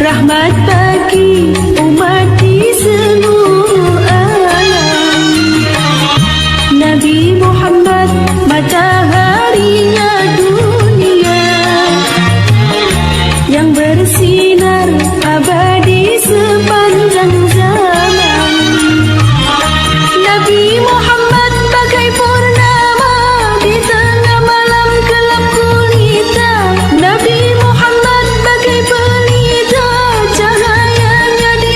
rahmat bagi umat di seluruh alam. Nabi Muhammad mataharinya dunia yang bersinar abadi sepanjang zaman. Nabi Muhammad bagai purnama di tengah malam gelap gulita. Nabi Muhammad bagai pelita, cahayanya di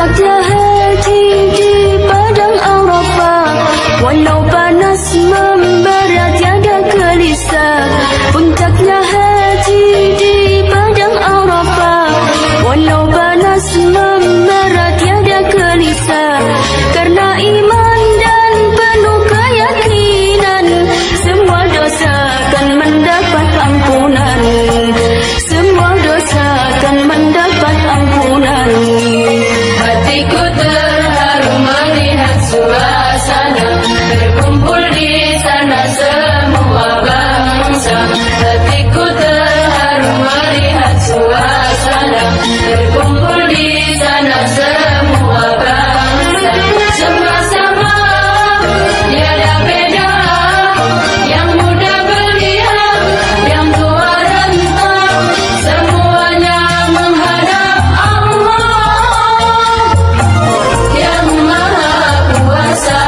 Puncaknya haji di padang Arafah, walau panas membara tiada gelisah. Puncaknya haji di padang Arafah, walau panas membara tiada gelisah. Karena iman dan penuh keyakinan, semua dosa akan mendapat ampunan. Semua dosa akan mendapat ampunan. Hatiku terharu melihat suasana, terkumpul di sana semua bangsa. Hatiku terharu melihat suasana, terkumpul di sana semua bangsa. Sama-sama tiada beda, yang muda belia, yang tua renta, semuanya menghadap Allah yang Maha Kuasa.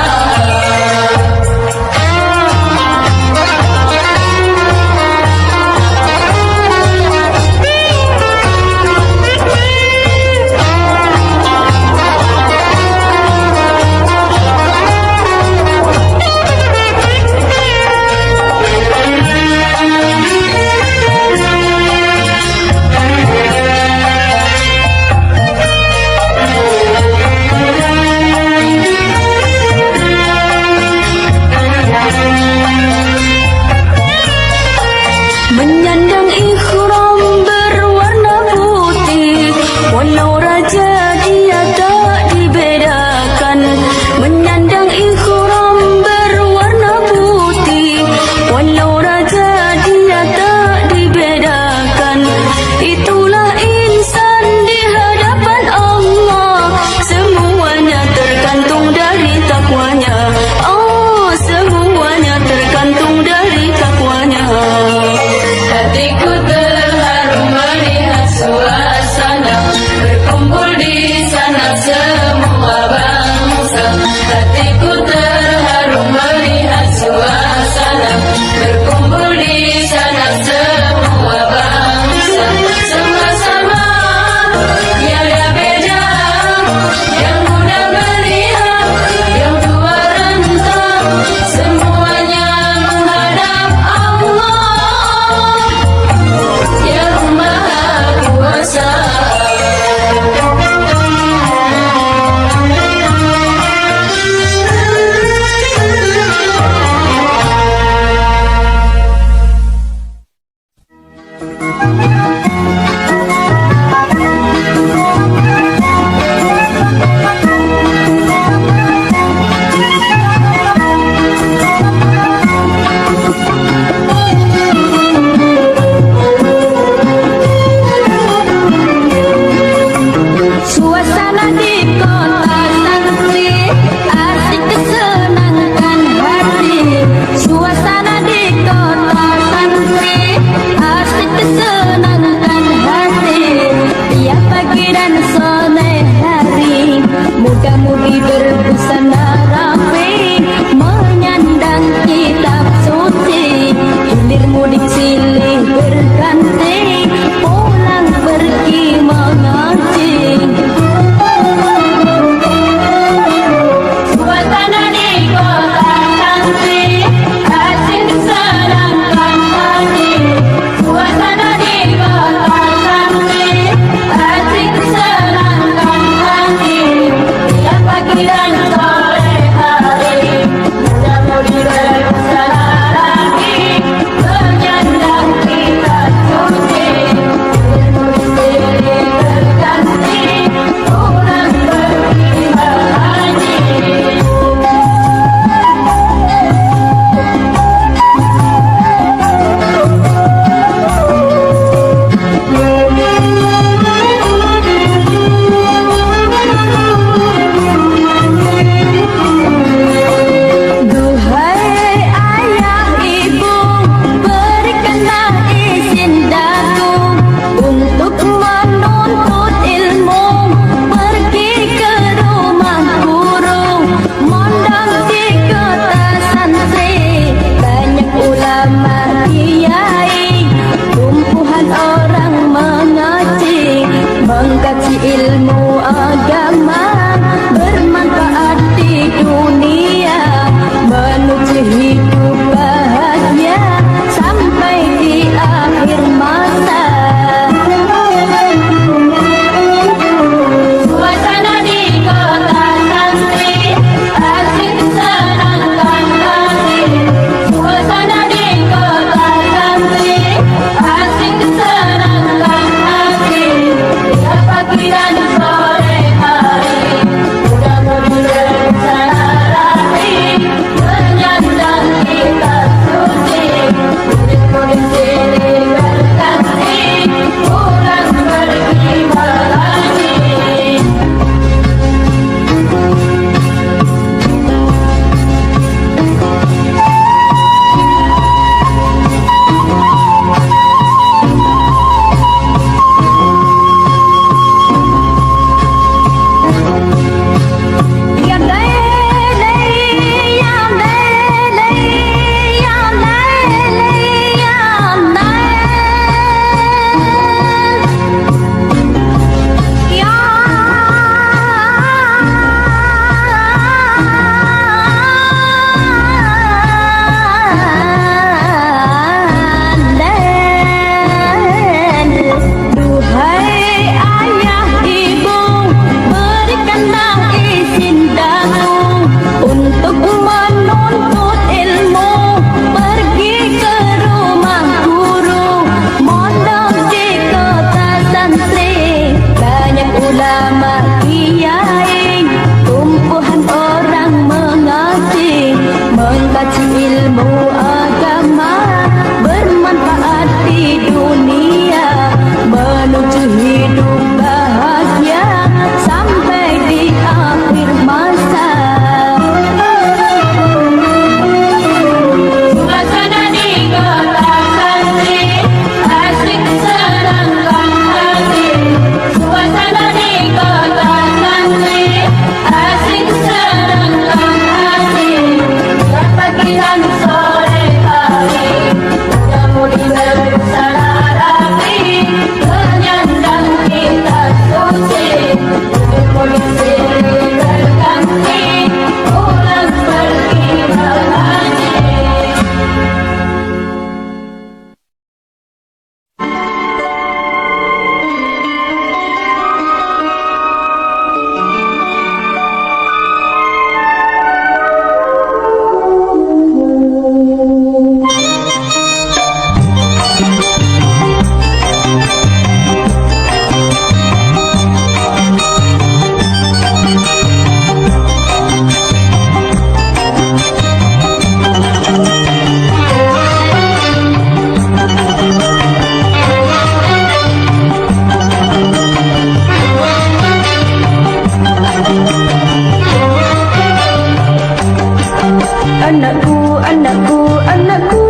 Anakku, anakku, anakku,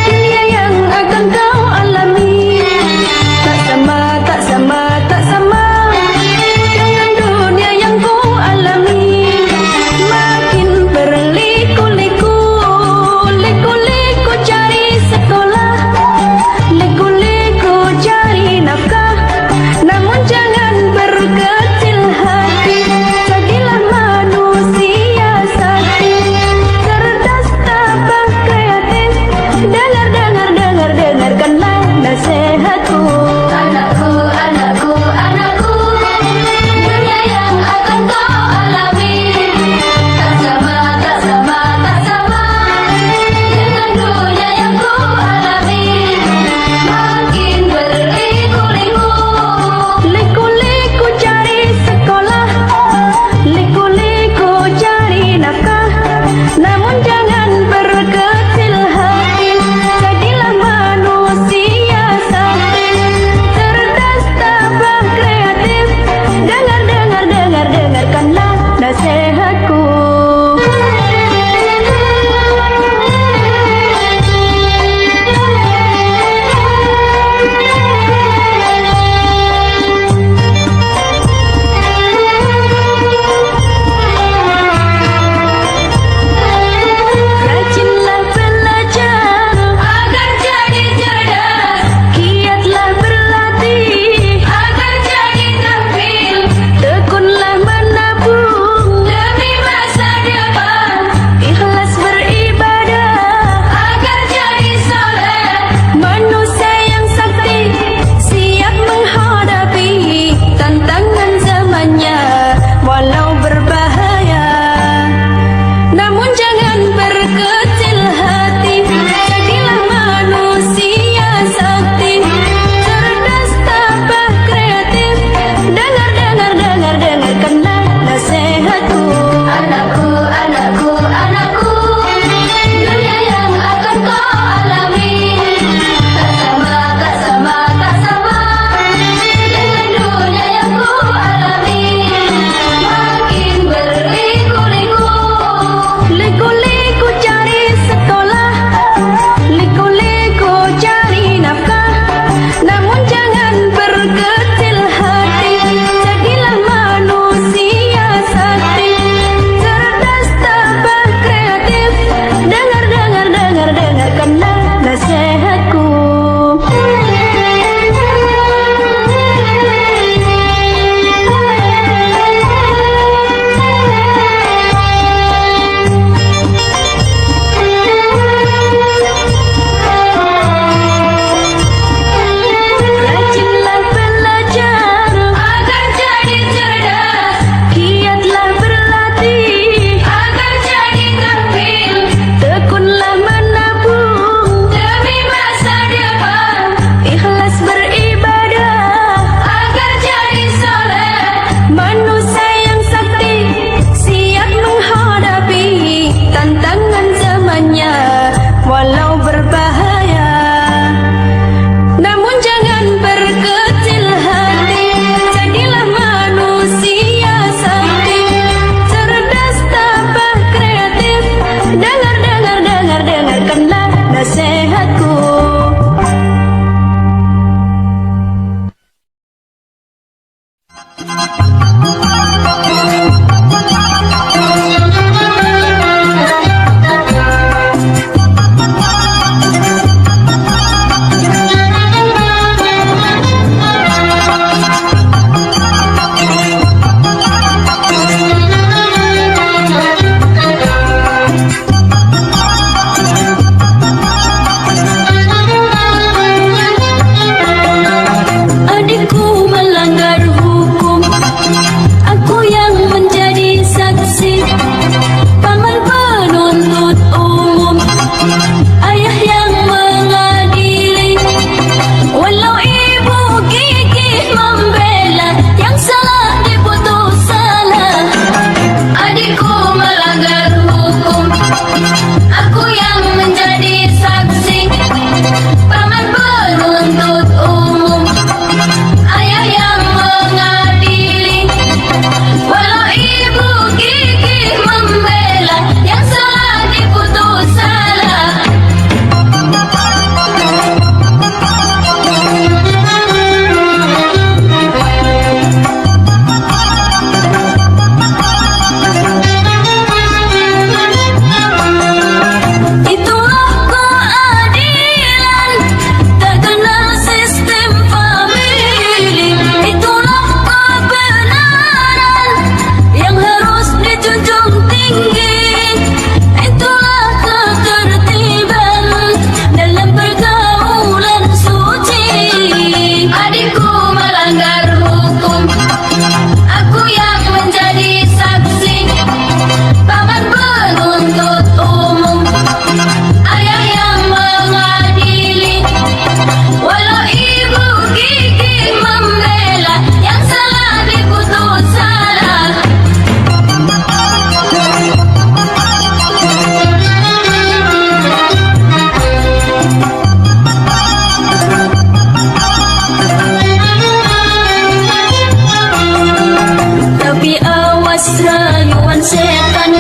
dunia yang akan kau alami tak sama, tak sama, tak sama dengan dunia yang ku alami. Makin berliku-liku, liku-liku cari sekolah, liku-liku cari nafkah, namun jangan berkecil hati. Jadilah manusia sakti, cerdas, tabah, kreatif. lepas rayuan setan,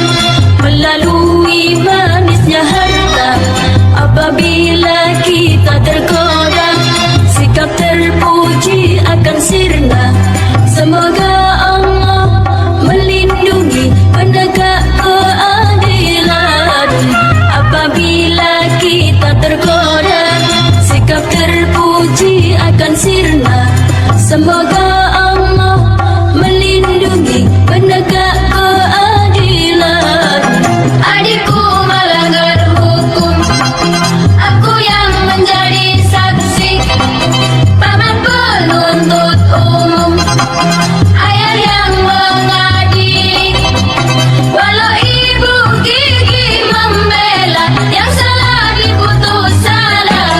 melalui manisnya harta. Apabila kita tergoda, sikap terpuji akan sirna. Semoga Allah melindungi penegak keadilan. Apabila kita tergoda, sikap terpuji akan sirna. Semoga Allah melindungi penegak keadilan. Adikku melanggar hukum, aku yang menjadi saksi. Paman penuntut umum, ayah yang mengadili. Walau ibu gigi membela, yang salah diputus salah.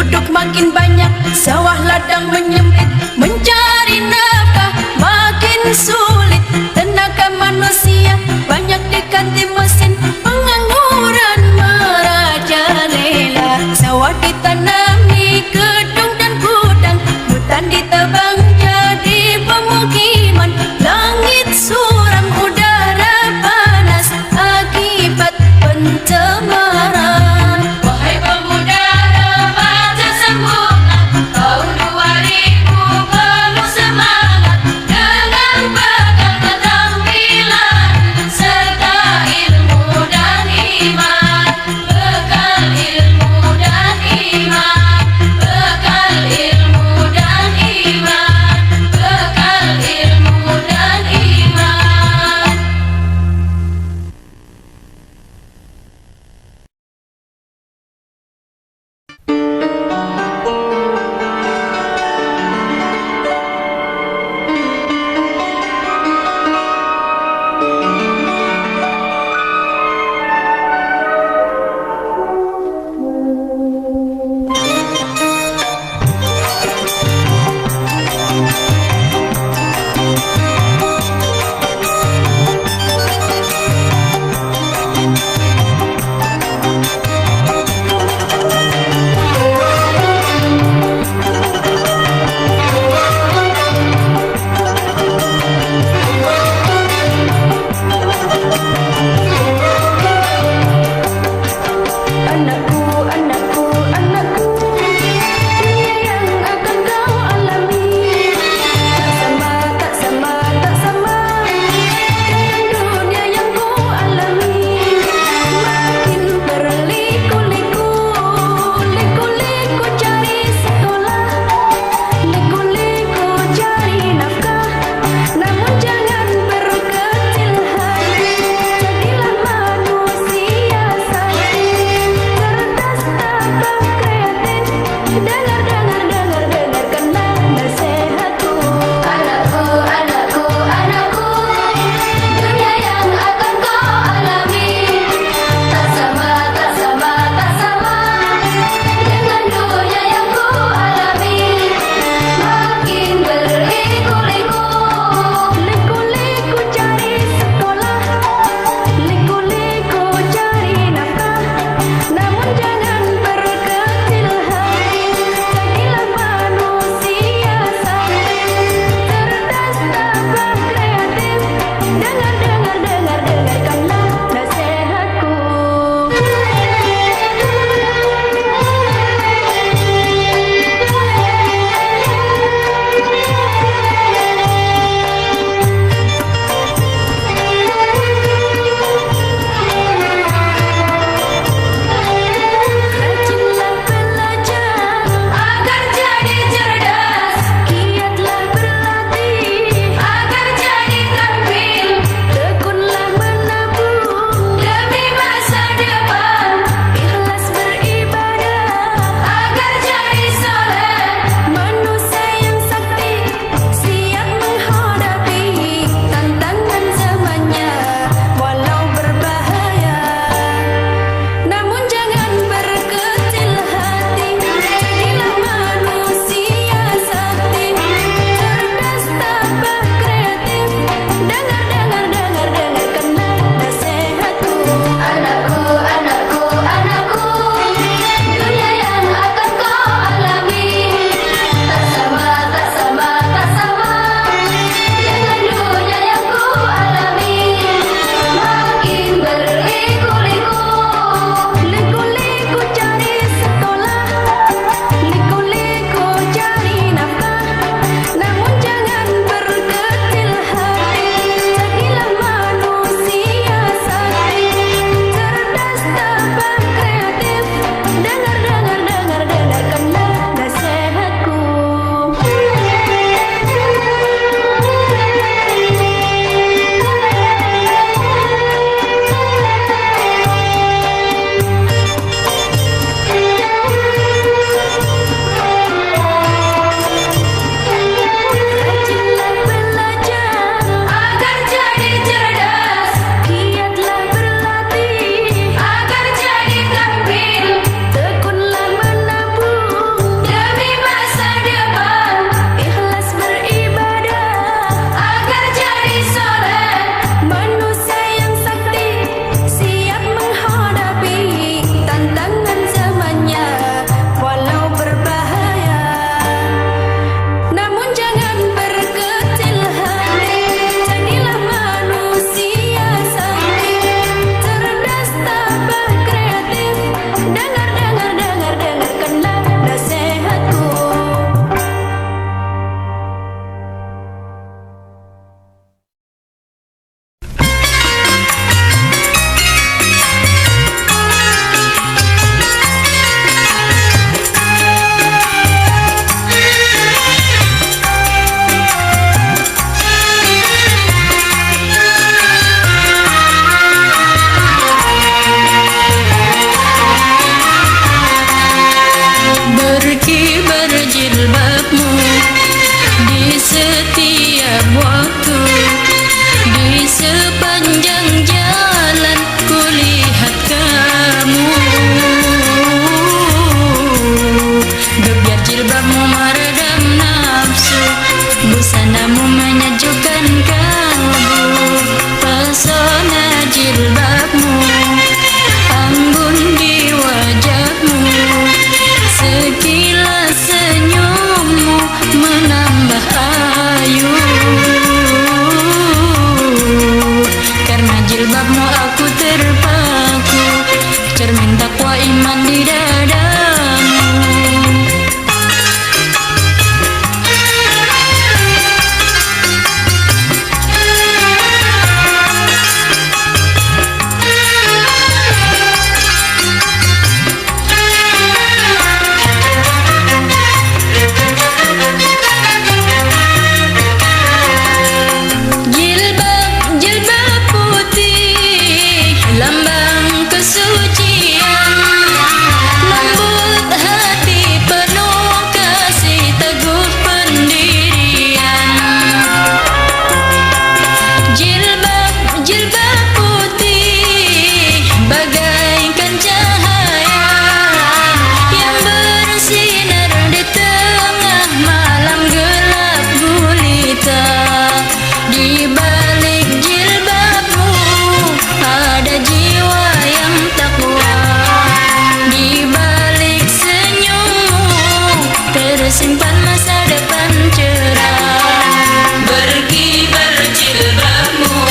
Penduduk makin banyak, sawah ladang menyempit, mencari nafkah makin sulit. Tenaga manusia banyak diganti mesin, pengangguran merajalela. Sawah ditanami gedung dan gudang, hutan ditebang jadi pemukiman. Langit suram, udara panas akibat pencemaran. Wahai pemuda remaja semangat, tahun 2000 penuh semangat, dengan bekal keterampilan serta ilmu dan iman. Bekal ilmu dan iman, berkibar jilbabmu di setiap waktu, di sepanjang jalan kulihat kamu. Gebiar jilbabmu meredam nafsu, busanamu menyejukkan kalbu. Pesona jilbabmu, anggun di wajahmu, sekilas senyummu menambah ayu. Karena jilbabmu aku terpaku, cermin takwa iman di dadamu. Lambang kesucian, lembut hati penuh kasih, teguh pendirian. Jilbab putih bagaikan cahaya yang bersinar di tengah malam gelap gulita. Di balik jilbabmu ada jiwa yang takwa, di balik senyummu tersimpan masa depan cerah. Berkibar jilbabmu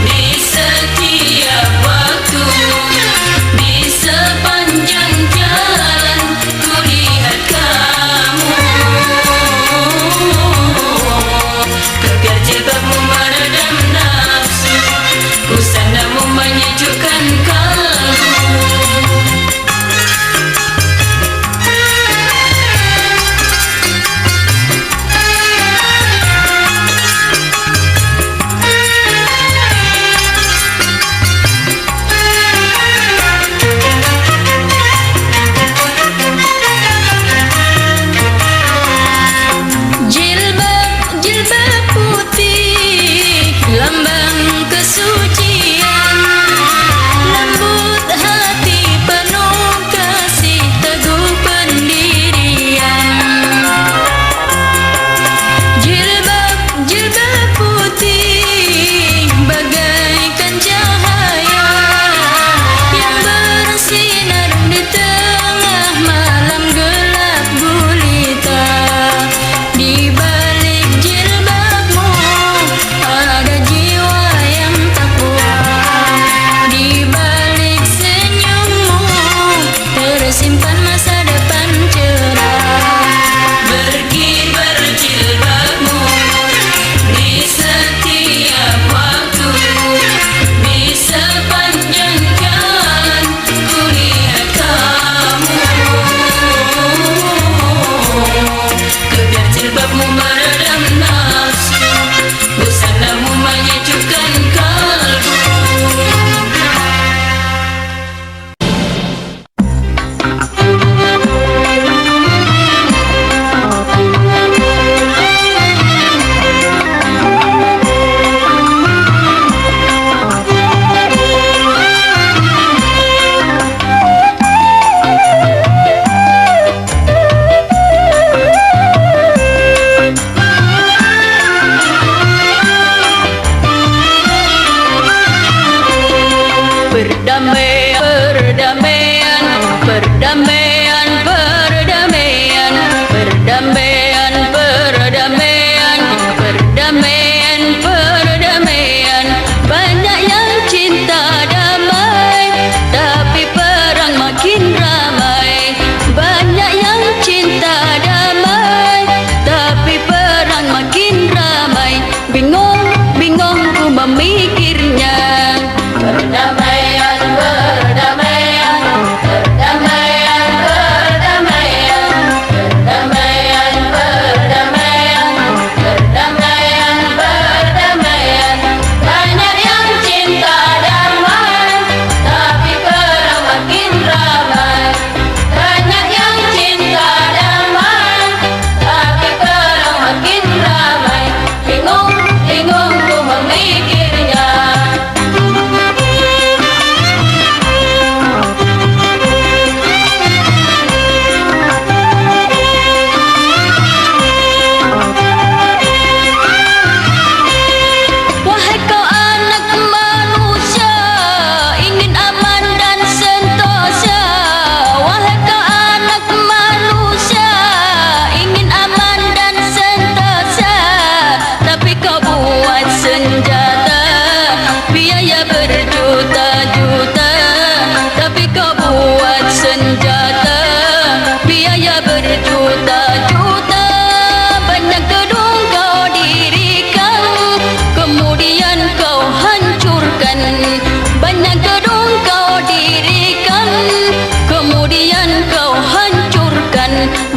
di setiap waktu, di sepanjang jalan kulihat kamu. Gebiar jilbabmu meredam nafsu, busanamu menyejukkan kalbu.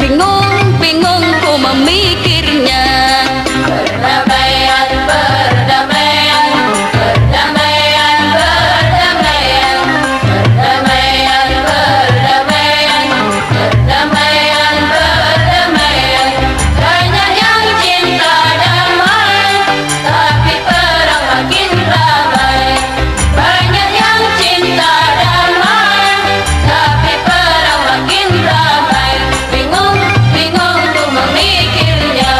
Bingung ku memikirnya. Perdamaian, perdamaian, perdamaian, perdamaian, perdamaian, perdamaian, perdamaian, perdamaian. Banyak yang cinta damai, tapi perang makin ramai. Banyak yang cinta damai, tapi perang makin ramai. Bingung ku memikirnya.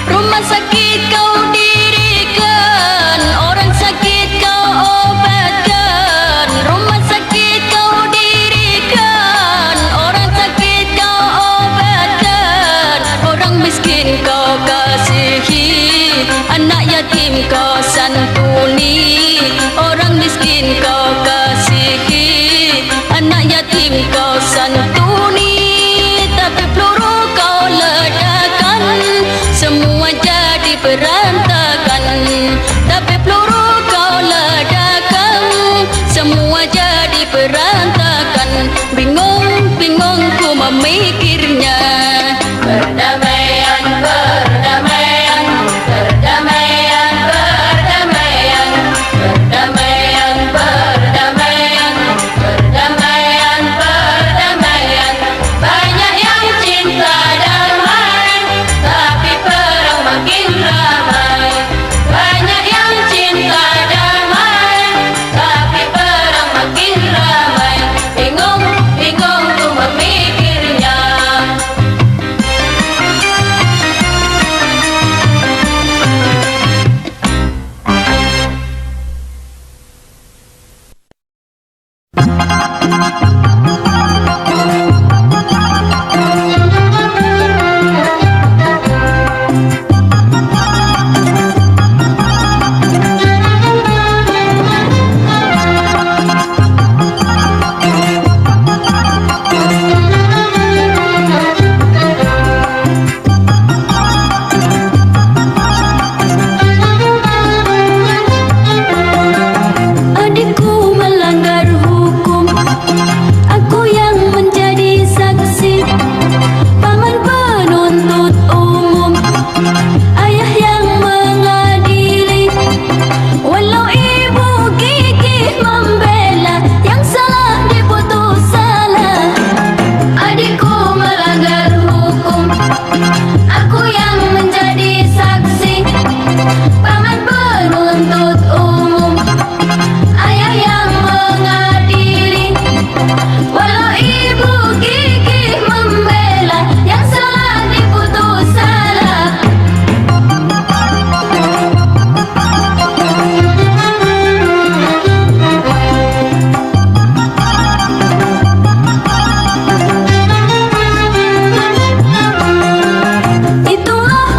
Rumah sakit kau dirikan, orang sakit kau obatkan. Rumah sakit kau dirikan, orang sakit kau obatkan. Orang miskin kau kasihi, anak yatim kau santuni. Orang miskin kau kasihi, anak yatim kau santuni. Tapi peluru kau ledakan, semua jadi berantakan. Tapi peluru kau ledakan, semua jadi berantakan. Bingung ku memikirnya. Perdamaian, perdamaian, perdamaian, perdamaian, perdamaian, perdamaian, perdamaian, perdamaian. Banyak yang cinta damai, tapi perang makin ramai. Banyak yang cinta damai, tapi perang makin ramai. Bingung ku memikirnya. Adikku melanggar hukum, aku yang menjadi saksi. Paman penuntut umum, ayah yang mengadili. Walau ibu gigih membela, yang salah diputus salah. Adikku melanggar hukum, aku yang menjadi saksi. Paman penuntut umum, ayah yang mengadili. Walau ibu gigih membela, yang salah diputus salah. Itulah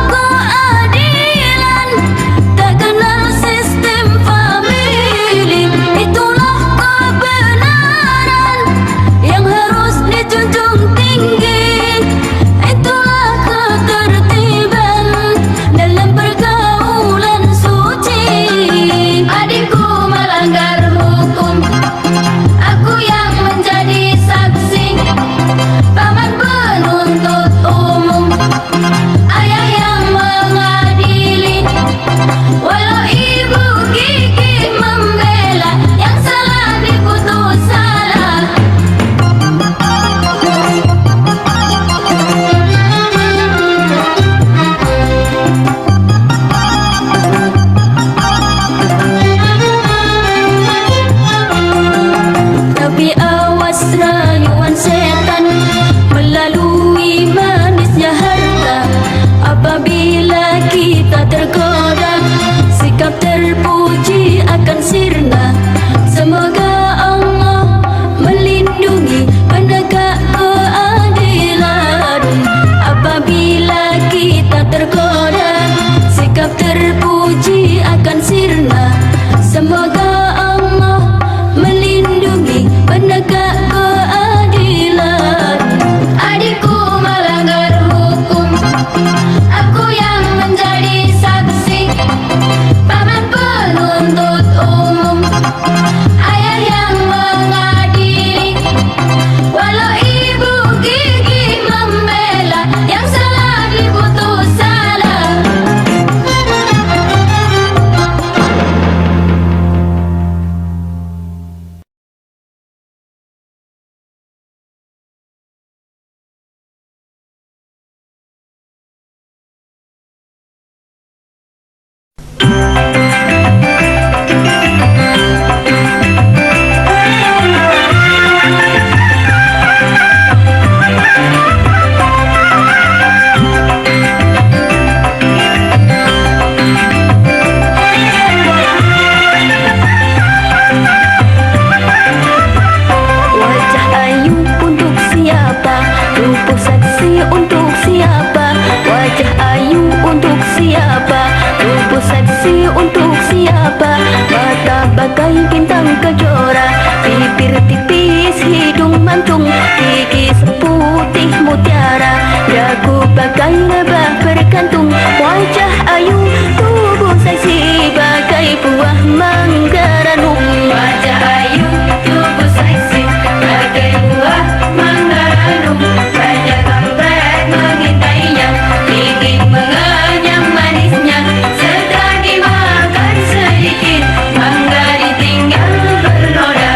ayu untuk siapa? Tubuh seksi untuk siapa? Mata bagai bintang kejora, bibir tipis, hidung mancung, gigi seputih mutiara, dagu bagai lebah bergantung, wajah ayu, tubuh seksi bagai buah mangga ranum. Wajah ayu, tubuh seksi bagai buah mangga ranum. Banyak kampret mengintainya, ingin mengenyam manisnya. Setelah dimakan sedikit, mangga ditinggal bernoda.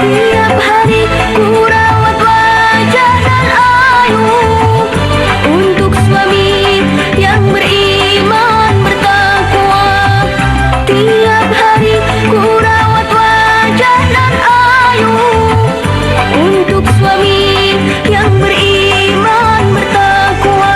Tiap hari ku rawat wajah dan ayu untuk suami yang beriman bertakwa. Tiap hari ku rawat wajah dan ayu untuk suami yang beriman bertakwa.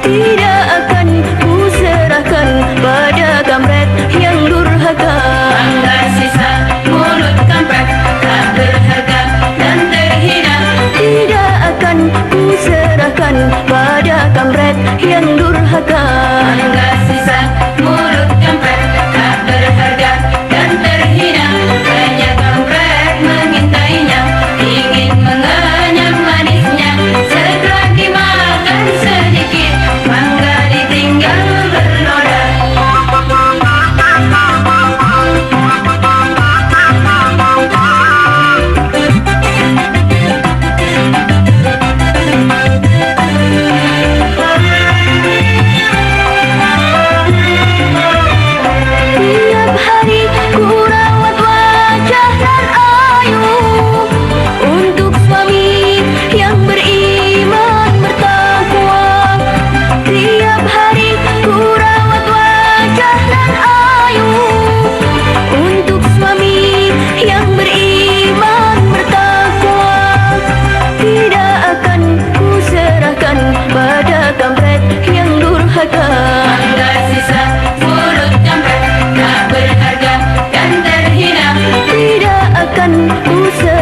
Tidak akan ku serahkan pada kampret yang durhaka. Mangga sisa mulut kampret tak berharga dan terhina. Tidak akan ku serahkan pada kampret yang durhaka. Mangga sisa mulut kampret tak berharga dan terhina. Banyak kampret mengintainya, ingin mengenyam manisnya. Setelah dimakan sedikit, mangga ditinggal bernoda. Tiap hari ku rawat wajah dan ayu untuk suami yang beriman bertakwa. Tiap hari ku rawat wajah dan ayu untuk suami yang beriman bertakwa. Tidak akan ku serahkan pada kampret yang durhaka. Mangga sisa mulut kampret tak berharga dan terhina. Tidak akan ku serahkan